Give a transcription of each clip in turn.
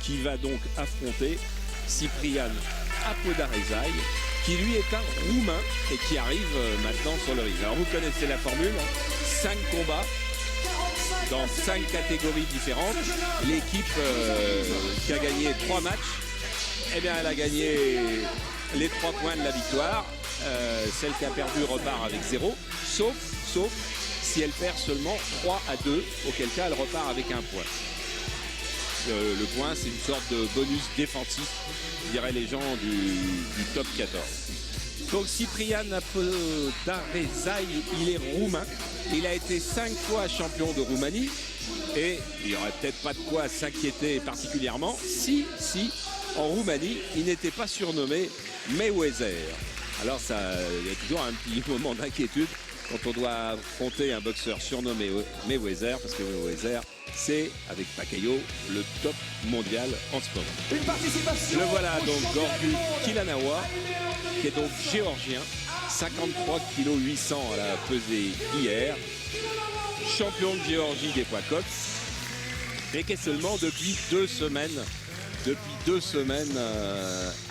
qui va donc affronter Cyprian Apodaresaï, qui lui est un Roumain et qui arrive maintenant sur le ring. Alors vous connaissez la formule, 5 combats dans 5 catégories différentes. L'équipe qui a gagné 3 matchs, eh bien elle a gagné les 3 points de la victoire. Celle qui a perdu repart avec 0, sauf si elle perd seulement 3-2, auquel cas elle repart avec 1 point. Le point, c'est une sorte de bonus défensif, diraient les gens du top 14. Donc Cyprian Apodaresaï, il est roumain. Il a été 5 fois champion de Roumanie. Et il n'y aurait peut-être pas de quoi s'inquiéter particulièrement si, en Roumanie, il n'était pas surnommé Mayweather. Alors ça, il y a toujours un petit moment d'inquiétude quand on doit affronter un boxeur surnommé Mayweather, parce que Mayweather, c'est, avec Pacquiao, le top mondial en ce moment. Le voilà donc, Gorgu Kilanawa, qui est donc géorgien, 53 kg 800 à la pesée hier, champion de Géorgie des poids coqs, et qui est seulement depuis 2 semaines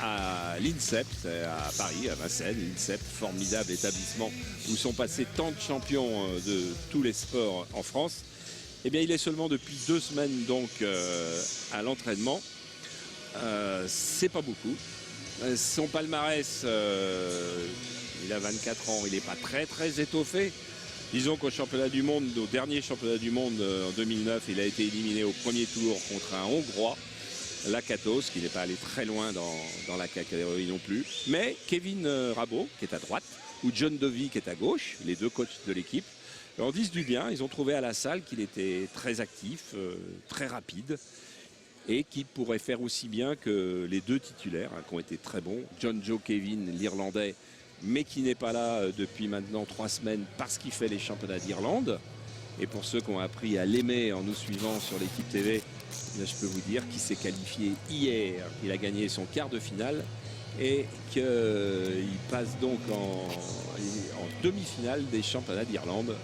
à l'INSEP, à Paris, à Vincennes. l'INSEP, formidable établissement où sont passés tant de champions de tous les sports en France. Eh bien, il est seulement depuis 2 semaines donc à l'entraînement. C'est pas beaucoup. Son palmarès, il a 24 ans, il n'est pas très étoffé. Disons qu'au championnat du monde, au dernier championnat du monde en 2009, il a été éliminé au premier tour contre un Hongrois, Lakatos, qui n'est pas allé très loin dans la catégorie non plus. Mais Kevin Rabault, qui est à droite, ou John Dovey, qui est à gauche, les 2 coachs de l'équipe, en disent du bien. Ils ont trouvé à la salle qu'il était très actif, très rapide, et qui pourrait faire aussi bien que les 2 titulaires, qui ont été très bons. John Joe Kevin, l'Irlandais, mais qui n'est pas là depuis maintenant 3 semaines parce qu'il fait les championnats d'Irlande. Et pour ceux qui ont appris à l'aimer en nous suivant sur l'équipe TV, je peux vous dire qu'il s'est qualifié hier. Il a gagné son quart de finale et qu'il passe donc en demi-finale des championnats d'Irlande.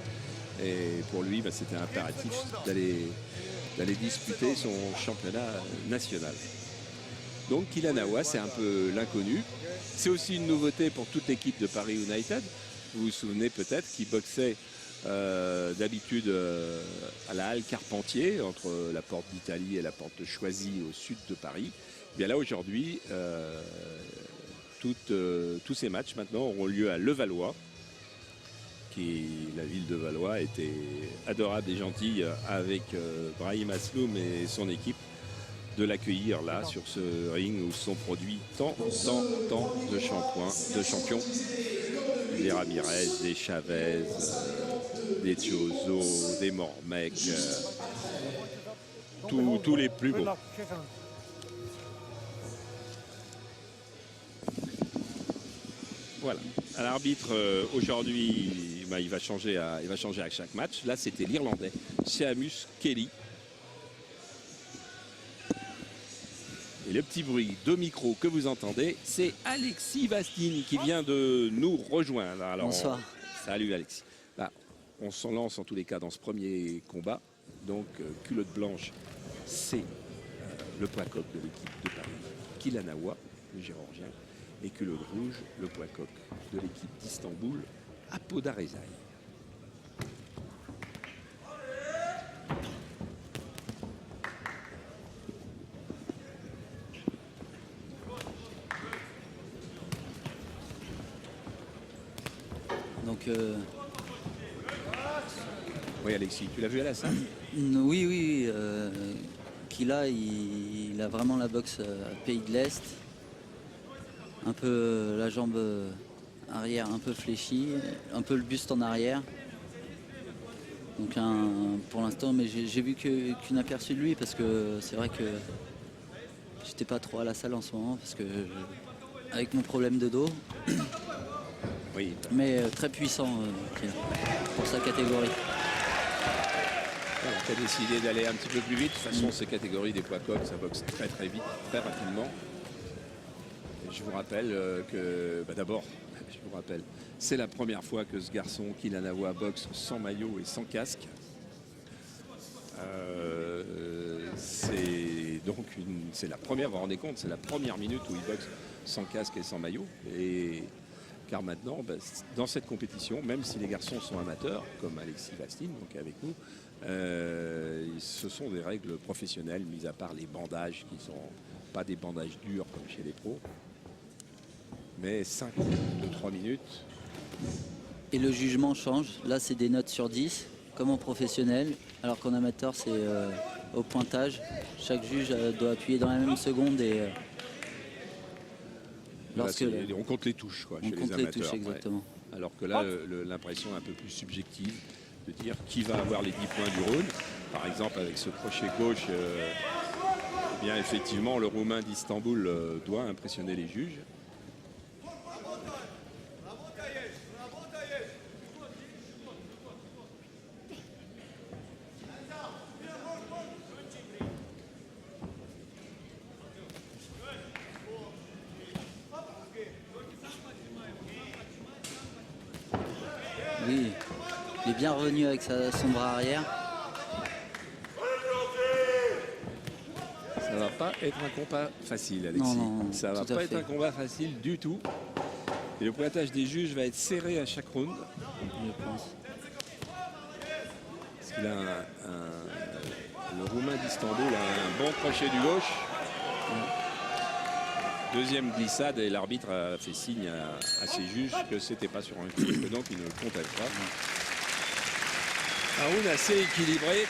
Et pour lui, c'était impératif d'aller disputer son championnat national. Donc Kilanawa, c'est un peu l'inconnu. C'est aussi une nouveauté pour toute l'équipe de Paris United. Vous vous souvenez peut-être qu'il boxait d'habitude à la Halle Carpentier, entre la porte d'Italie et la porte de Choisy au sud de Paris. Et bien là aujourd'hui, tous ces matchs maintenant auront lieu à Levallois. La ville de Valois était adorable et gentille avec Brahim Asloum et son équipe de l'accueillir là sur ce ring où sont produits tant de champions, des Ramirez, des Chavez, des Chiozo, des Mormec, tous les plus beaux. Voilà. À l'arbitre aujourd'hui, il va changer à chaque match. Là, c'était l'Irlandais Seamus Kelly. Et le petit bruit de micro que vous entendez, c'est Alexis Vastine qui vient de nous rejoindre. Alors, bonsoir. Salut Alexis. Là, on s'en lance en tous les cas dans ce premier combat. Donc, culotte blanche, c'est le poids coq de l'équipe de Paris, Kilanawa, le géorgien. Et culotte rouge, le poids coq de l'équipe d'Istanbul, Apodaresaï. Donc oui Alexis, tu l'as vu à la salle? Oui, Kila, il a vraiment la boxe pays de l'Est. Un peu la jambe arrière un peu fléchie, un peu le buste en arrière. Donc pour l'instant, mais j'ai vu qu'une aperçu de lui parce que c'est vrai que j'étais pas trop à la salle en ce moment parce que avec mon problème de dos. Oui. Mais très puissant pour sa catégorie. Tu as décidé d'aller un petit peu plus vite. De toute façon, ces catégories des poids coqs, ça boxe très vite, très rapidement. Et je vous rappelle que, d'abord, c'est la première fois que ce garçon, Kilanawa, boxe sans maillot et sans casque. C'est donc c'est la première, vous vous rendez compte, c'est la première minute où il boxe sans casque et sans maillot. Car maintenant, dans cette compétition, même si les garçons sont amateurs, comme Alexis Vastine, donc avec nous, ce sont des règles professionnelles, mis à part les bandages qui ne sont pas des bandages durs comme chez les pros. Mais 5 de 3 minutes. Et le jugement change. Là, c'est des notes sur 10, comme en professionnel, alors qu'en amateur, c'est au pointage. Chaque juge doit appuyer dans la même seconde et lorsque on compte les touches on chez compte les les amateurs. touches, exactement. Ouais. Alors que là, l'impression est un peu plus subjective de dire qui va avoir les 10 points du round. Par exemple, avec ce crochet gauche, eh bien effectivement, le Roumain d'Istanbul doit impressionner les juges. Oui, il est bien revenu avec son bras arrière. Ça va pas être un combat facile, Alexis. Non, ça va pas être un combat facile du tout. Et le pointage des juges va être serré à chaque round. Je pense. Parce qu'il a le Roumain d'Istanbul a un bon crochet du gauche. Deuxième glissade et l'arbitre a fait signe à ses juges que c'était pas sur un coup, que donc il ne comptait pas. Un round assez équilibré.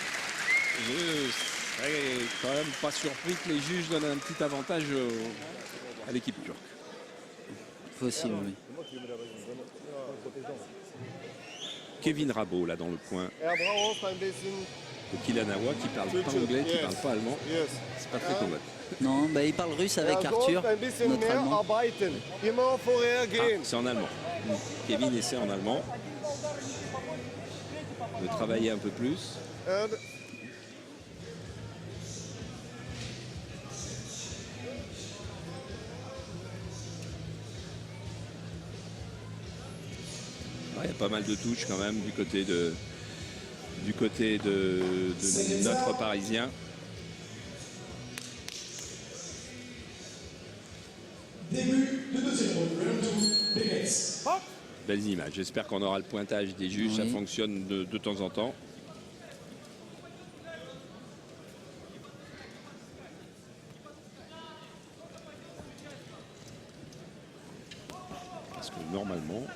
Je serais quand même pas surpris que les juges donnent un petit avantage à l'équipe turque. Possible, oui. Kevin Rabot là dans le coin. De Kilanawa qui parle pas anglais, qui parle pas allemand. C'est pas très commode. Non, il parle russe avec Arthur, notre allemand. C'est en allemand. Kevin essaie en allemand de travailler un peu plus. Il y a pas mal de touches quand même du côté de notre Parisien. Début de deuxième round. Belles images. J'espère qu'on aura le pointage des juges. Oui. Ça fonctionne de temps en temps. Parce que normalement,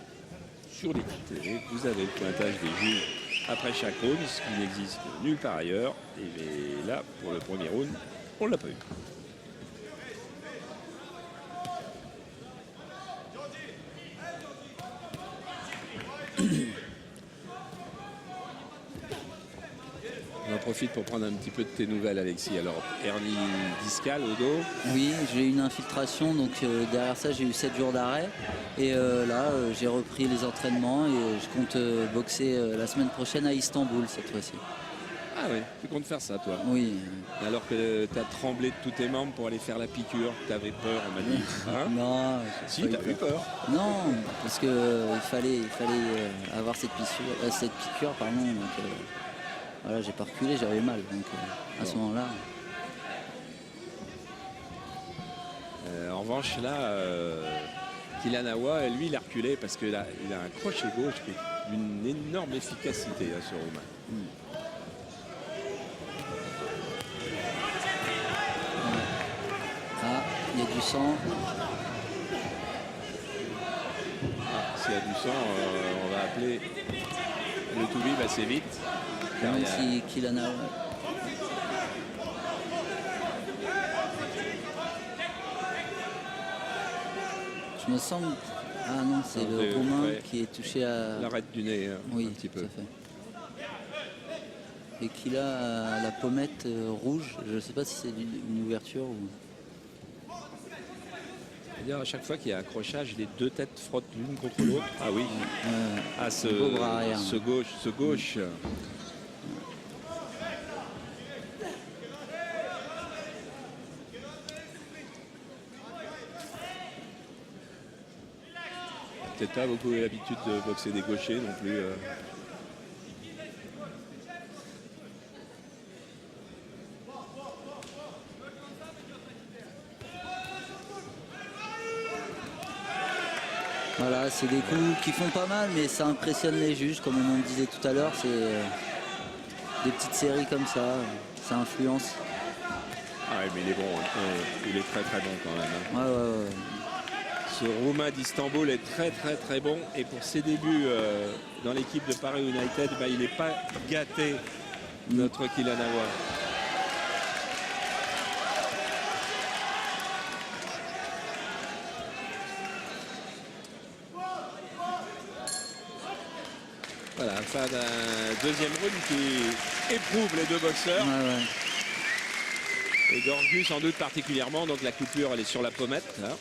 sur les télé, vous avez le pointage des juges après chaque round, ce qui n'existe nulle part ailleurs. Et là, pour le premier round, on ne l'a pas eu. On en profite pour prendre un petit peu de tes nouvelles, Alexis. Alors, hernie discale au dos. Oui, j'ai eu une infiltration, donc derrière ça, j'ai eu 7 jours d'arrêt. Et là, j'ai repris les entraînements et je compte boxer la semaine prochaine à Istanbul cette fois-ci. Ah oui, tu comptes faire ça, toi? Oui. Alors que tu as tremblé de tous tes membres pour aller faire la piqûre, tu avais peur, on m'a dit. Hein? Non. Si, tu as eu peur. Non, parce qu'il fallait avoir cette piqûre, pardon. Donc, voilà, j'ai pas reculé, j'avais mal. Donc à ce moment-là. En revanche, là, Kilanawa, lui, il a reculé parce qu'il a un crochet gauche qui est d'une énorme efficacité, ce Roumain. Ah, il y a du sang. S'il y a du sang, on va appeler le Toubib assez vite. Même si Kilanawa. Je me sens. Ah non, c'est le Roumain qui est touché à l'arête du nez, oui, un petit peu. Tout à fait. Et qu'il a la pommette rouge. Je ne sais pas si c'est une ouverture ou. C'est-à-dire à chaque fois qu'il y a un accrochage, les deux têtes frottent l'une contre l'autre. Ah oui. Ce beau bras arrière. Ce gauche. Peut-être pas beaucoup l'habitude de boxer des gauchers non plus. Voilà, c'est des coups qui font pas mal, mais ça impressionne les juges, comme on en disait tout à l'heure. C'est des petites séries comme ça, ça influence. Ah oui, mais il est bon, hein. Il est très très bon quand même, hein. Ouais. Ce Roumain d'Istanbul est très très très bon, et pour ses débuts dans l'équipe de Paris United, bah, il n'est pas gâté, notre Kylian Aouar. Voilà, fin d'un deuxième round qui éprouve les deux boxeurs. Ouais. Et Gorgu sans doute particulièrement, donc la coupure elle est sur la pommette là.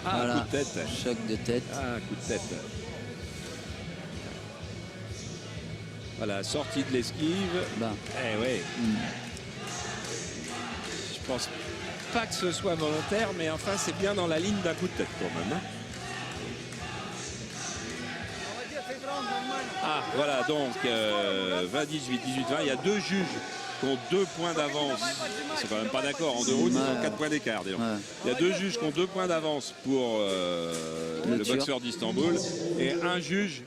Ah, Voilà. un coup de tête. Choc de tête. Ah, un coup de tête. Voilà, sortie de l'esquive. Bah. Eh ouais. Je pense pas que ce soit volontaire, mais enfin c'est bien dans la ligne d'un coup de tête quand même, hein. Ah voilà, donc 20-18, 18-20, il y a deux juges qui ont 2 points d'avance. Ils sont quand même pas d'accord, en 2 rounds, ils ont 4 points d'écart. Il y a 2 juges qui ont 2 points d'avance pour le boxeur d'Istanbul, et un juge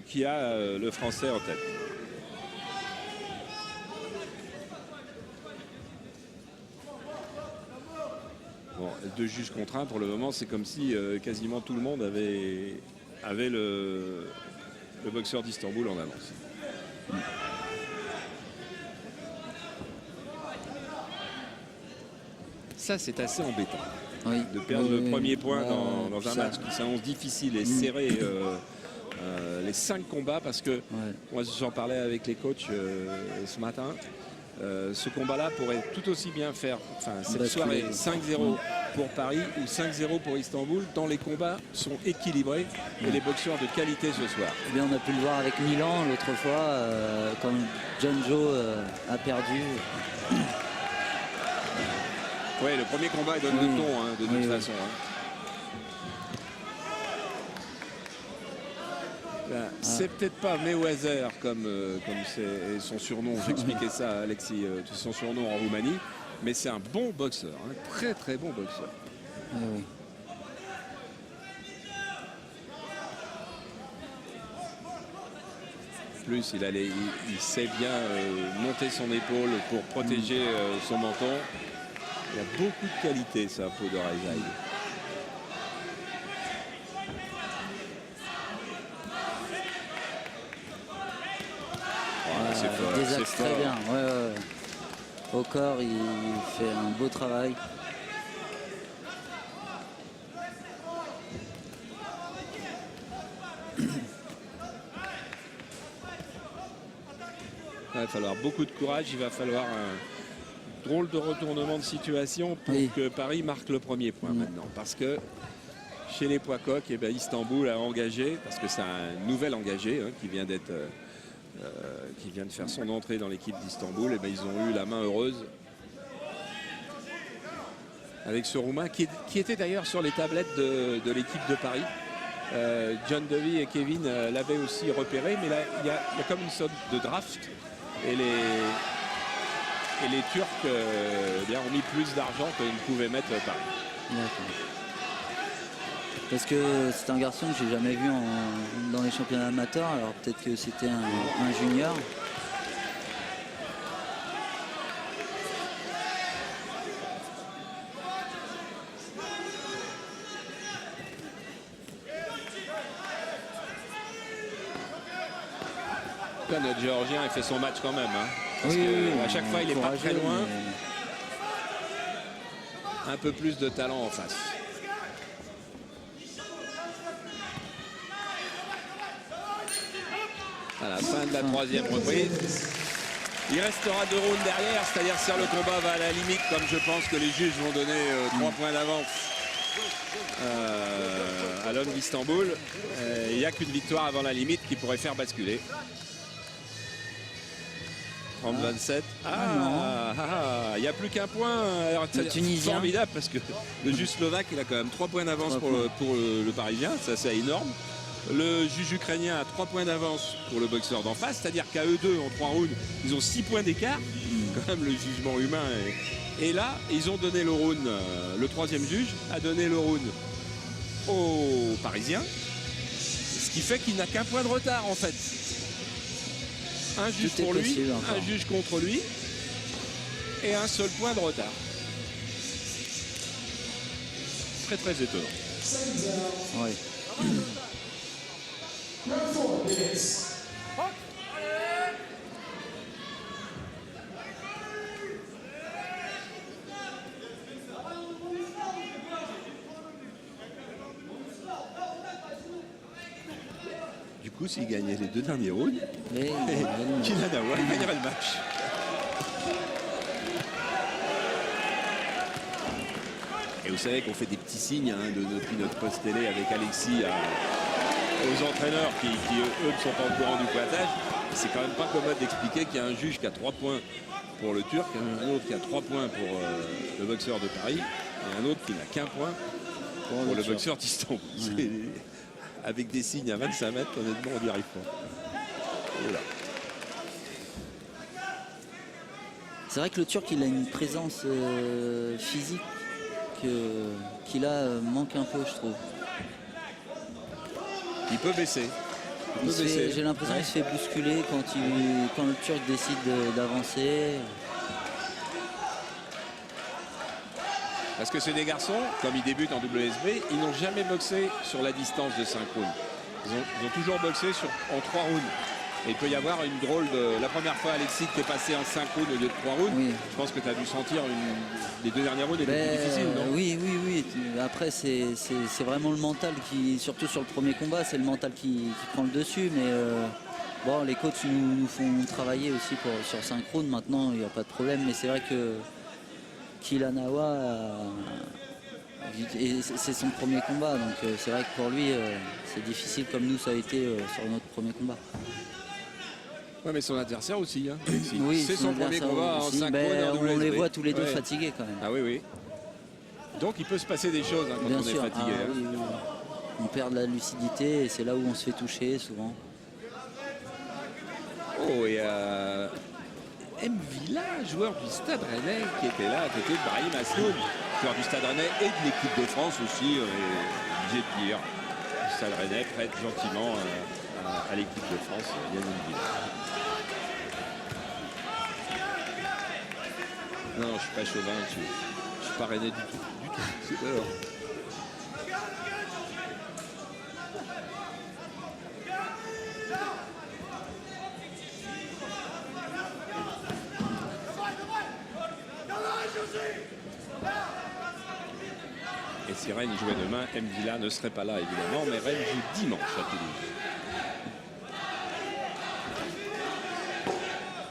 qui a le français en tête. Bon, 2 juges contre 1 pour le moment, c'est comme si quasiment tout le monde avait le boxeur d'Istanbul en avance. Ça, c'est assez embêtant. Oui. De perdre le premier point dans un match qui s'annonce difficile et serré les 5 combats, parce que moi j'en parlais avec les coachs ce matin. Ce combat-là pourrait tout aussi bien faire cette soirée 5-0 pour Paris ou 5-0 pour Istanbul, tant les combats sont équilibrés et les boxeurs de qualité ce soir. Eh bien, on a pu le voir avec Milan l'autre fois, quand John Joe a perdu. Oui, le premier combat il donne le ton, hein, de toute façon. C'est peut-être pas Mayweather comme c'est son surnom. J'expliquais ça à Alexis, son surnom en Roumanie, mais c'est un bon boxeur, un très très bon boxeur. Oui. Plus il sait bien monter son épaule pour protéger son menton. Il a beaucoup de qualité, ça, Podor Aizai. Des axes très bien. Ouais. Au corps, il fait un beau travail. Il va falloir beaucoup de courage, il va falloir un drôle de retournement de situation pour que Paris marque le premier point maintenant. Parce que chez les poids coqs, Istanbul a engagé, parce que c'est un nouvel engagé qui vient de faire son entrée dans l'équipe d'Istanbul, ils ont eu la main heureuse avec ce Roumain qui était d'ailleurs sur les tablettes de l'équipe de Paris. John Dovey et Kevin l'avaient aussi repéré, mais là il y a comme une sorte de draft, et les Turcs ont mis plus d'argent qu'ils ne pouvaient mettre Paris. Parce que c'est un garçon que j'ai jamais vu dans les championnats amateurs, alors peut-être que c'était un junior. Là, notre Géorgien, il fait son match quand même. Parce à chaque fois, il n'est pas très loin. Un peu plus de talent en face. À la fin de la troisième reprise. Il restera 2 rounds derrière, c'est-à-dire si le combat va à la limite, comme je pense que les juges vont donner 3 points d'avance à l'homme d'Istanbul. Il n'y a qu'une victoire avant la limite qui pourrait faire basculer. 30-27. Il n'y a plus qu'un point. Alors, Le Tunisien. Formidable parce que le juge slovaque, il a quand même 3 points d'avance pour le Parisien. Ça, c'est énorme. Le juge ukrainien a 3 points d'avance pour le boxeur d'en face. C'est-à-dire qu'à eux deux, en 3 rounds, ils ont 6 points d'écart. Quand même, le jugement humain. Et là, ils ont donné le round. Le 3e juge a donné le round aux Parisiens. Ce qui fait qu'il n'a qu'un point de retard, en fait. Un juge pour lui, un juge contre lui. Et un seul point de retard. Très très étonnant. Ouais. Round 4 begins. Du coup, s'il gagnait les 2 derniers rounds, Mais, Kylian Awa gagnerait le match. Et vous savez qu'on fait des petits signes depuis notre poste télé avec Alexis aux entraîneurs qui eux ne sont pas au courant du pointage. C'est quand même pas commode d'expliquer qu'il y a un juge qui a 3 points pour le Turc, un autre qui a 3 points pour le boxeur de Paris et un autre qui n'a qu'un point pour le boxeur d'Istanbul. Avec des signes à 25 mètres, honnêtement, on n'y arrive pas. Voilà. c'est vrai que le Turc, il a une présence physique qui là manque un peu, je trouve. Il peut baisser. J'ai l'impression qu'il se fait bousculer quand le Turc décide d'avancer. Parce que c'est des garçons, comme ils débutent en WSB, ils n'ont jamais boxé sur la distance de 5 rounds. Ils ont toujours boxé en 3 rounds. Et il peut y avoir une drôle de... La première fois, Alexis, qui est passé en 5 rounds au lieu de 3 rounds, Oui. je pense que tu as dû sentir les 2 dernières rounds étaient plus difficiles, non? Oui. Après, c'est vraiment le mental qui, surtout sur le premier combat, c'est le mental qui prend le dessus. Mais bon, les coachs nous font travailler aussi sur 5 rounds. Maintenant, il n'y a pas de problème. Mais c'est vrai que Kylian Awa, c'est son premier combat. Donc c'est vrai que pour lui, c'est difficile comme nous, ça a été sur notre premier combat. Oui, mais son adversaire aussi. Hein, Oui, c'est son premier combat en 5 rounds en on les WSB. voit tous les deux fatigués quand même. Ah oui. Donc il peut se passer des choses quand Bien on sûr. est fatigué. Ah, oui. On perd de la lucidité et c'est là où on se fait toucher souvent. Oh, et M. Villa, joueur du Stade Rennais, qui était là à côté de Brahim Asloun, joueur du Stade Rennais et de l'équipe de France aussi, obligé de dire. Le Stade Rennais prête gentiment à l'équipe de France, Yannick Villa. Non, je suis pas chauvin, je suis pas rennais du tout. Alors. Et si Rennes jouait demain, M. Villa ne serait pas là évidemment, mais Rennes joue dimanche à Toulouse.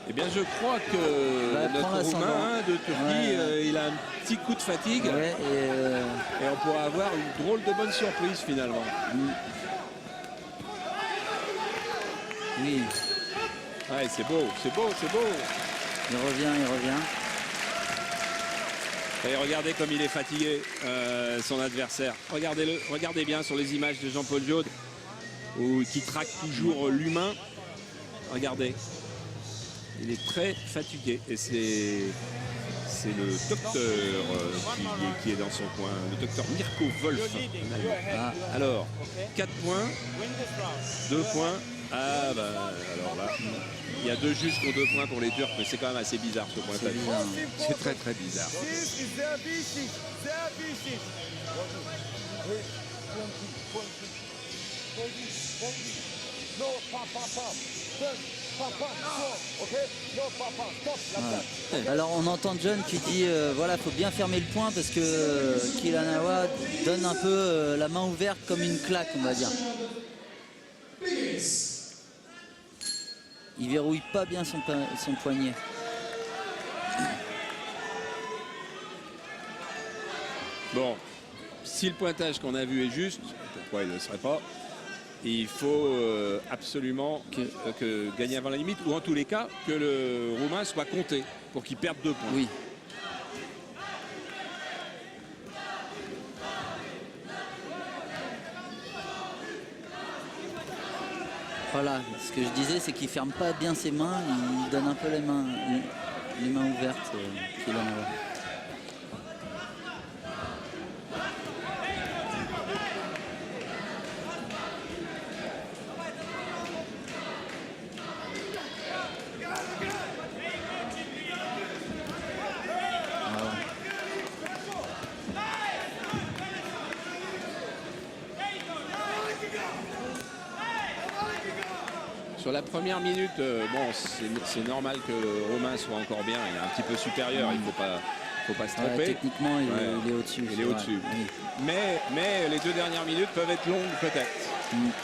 Eh bien, je crois que notre Roumain de Turquie, il a un petit coup de fatigue. Ouais, et on pourra avoir une drôle de bonne surprise finalement. Oui. Ouais, c'est beau. Il revient. Et regardez comme il est fatigué, son adversaire. Regardez bien sur les images de Jean-Paul Jaude, qui traque toujours l'humain. Regardez. Il est très fatigué et c'est le docteur qui est dans son coin, le docteur Mirko Wolf. Ah, alors, 4 points, 2 points. Ah bah alors là, il y a 2 juges qui ont 2 points pour les Turcs, mais c'est quand même assez bizarre ce pointage. C'est très très bizarre. Ouais. Alors on entend John qui dit voilà, faut bien fermer le point parce que Kylian Awa donne un peu la main ouverte comme une claque, on va dire. Il verrouille pas bien son poignet. Bon, si le pointage qu'on a vu est juste, pourquoi il ne le serait pas? Il faut absolument que gagner avant la limite, ou en tous les cas que le Roumain soit compté pour qu'il perde 2 points. Oui. Voilà, ce que je disais, c'est qu'il ferme pas bien ses mains, il donne un peu les mains ouvertes qu'il en a. Sur la première minute, bon, c'est normal que le Romain soit encore bien. Il est un petit peu supérieur, il ne faut pas se tromper. Techniquement, il est au-dessus. Il est au-dessus. Oui. Mais les 2 dernières minutes peuvent être longues peut-être.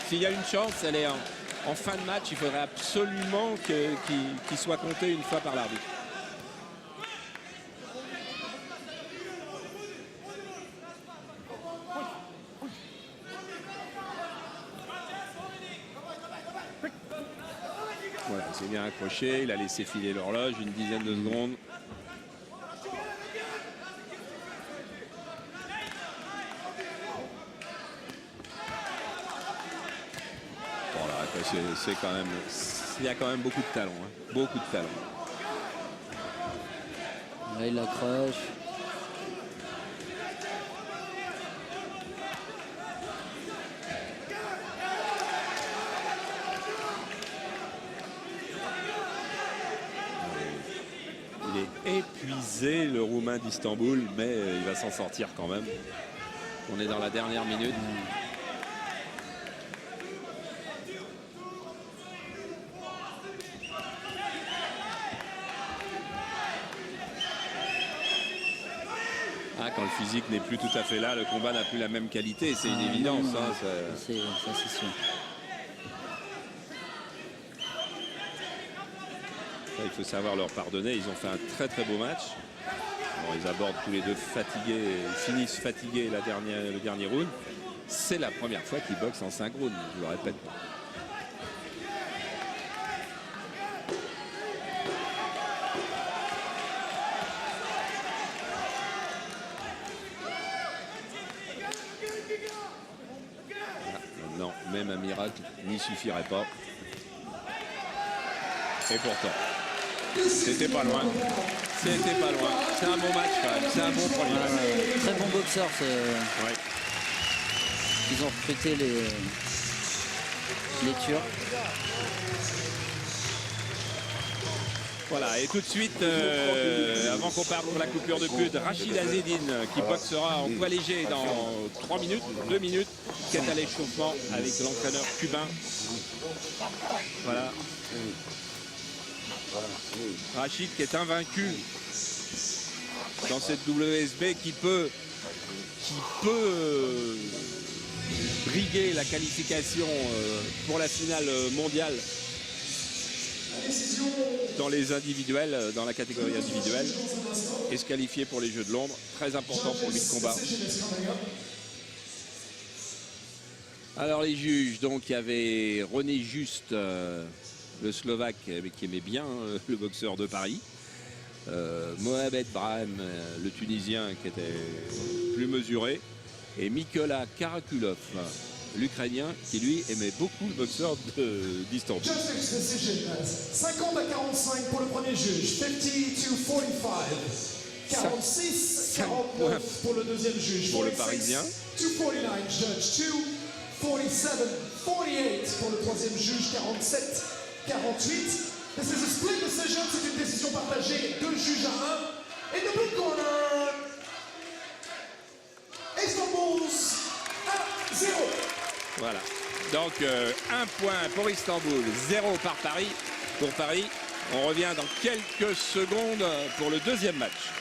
S'il y a une chance, elle est en fin de match. Il faudrait absolument qu'il soit compté une fois par l'arbitre. Voilà, il s'est bien accroché, il a laissé filer l'horloge, une dizaine de secondes. Voilà, c'est quand même, il y a quand même beaucoup de talent, hein, beaucoup de talent. Là, il accroche. Il est épuisé, le Roumain d'Istanbul, mais il va s'en sortir quand même. On est dans la dernière minute. Ah, quand le physique n'est plus tout à fait là, le combat n'a plus la même qualité, c'est une évidence. Non, hein, ça c'est sûr. Il faut savoir leur pardonner. Ils ont fait un très très beau match. Bon, ils abordent tous les deux fatigués, ils finissent fatigués le dernier round. C'est la première fois qu'ils boxent en 5 rounds, je le répète. Non, même un miracle n'y suffirait pas. Et pourtant, c'était pas loin. C'était pas loin. C'est un bon match quand même. C'est un bon premier match. Très bon boxeur. Ouais. Ils ont recruté les Turcs. Voilà, et tout de suite, avant qu'on parte pour la coupure de pub, Rachid Azedine qui boxera en poids léger dans 3 minutes, 2 minutes, qui est à l'échauffement avec l'entraîneur cubain. Voilà. Rachid qui est invaincu dans cette WSB qui peut briguer la qualification pour la finale mondiale dans les individuels, dans la catégorie individuelle, et se qualifier pour les Jeux de Londres. Très important pour lui de combat. Alors les juges, donc il y avait René Juste, le Slovaque qui aimait bien le boxeur de Paris. Mohamed Brahim, le Tunisien qui était plus mesuré. Et Mikola Karakulov, l'Ukrainien, qui lui aimait beaucoup le boxeur d'Istanbul. 50 à 45 pour le premier juge, 50 to 45. 46, 49 pour le deuxième juge. Pour le Parisien. 249 judge, 247, 48 pour le troisième juge, 47, 48. This is a split decision, c'est une décision partagée, 2 juges à 1. Et the blue corner, Istanbul's à 0. Voilà. Donc 1 point pour Istanbul, 0 par Paris. Pour Paris, on revient dans quelques secondes pour le deuxième match.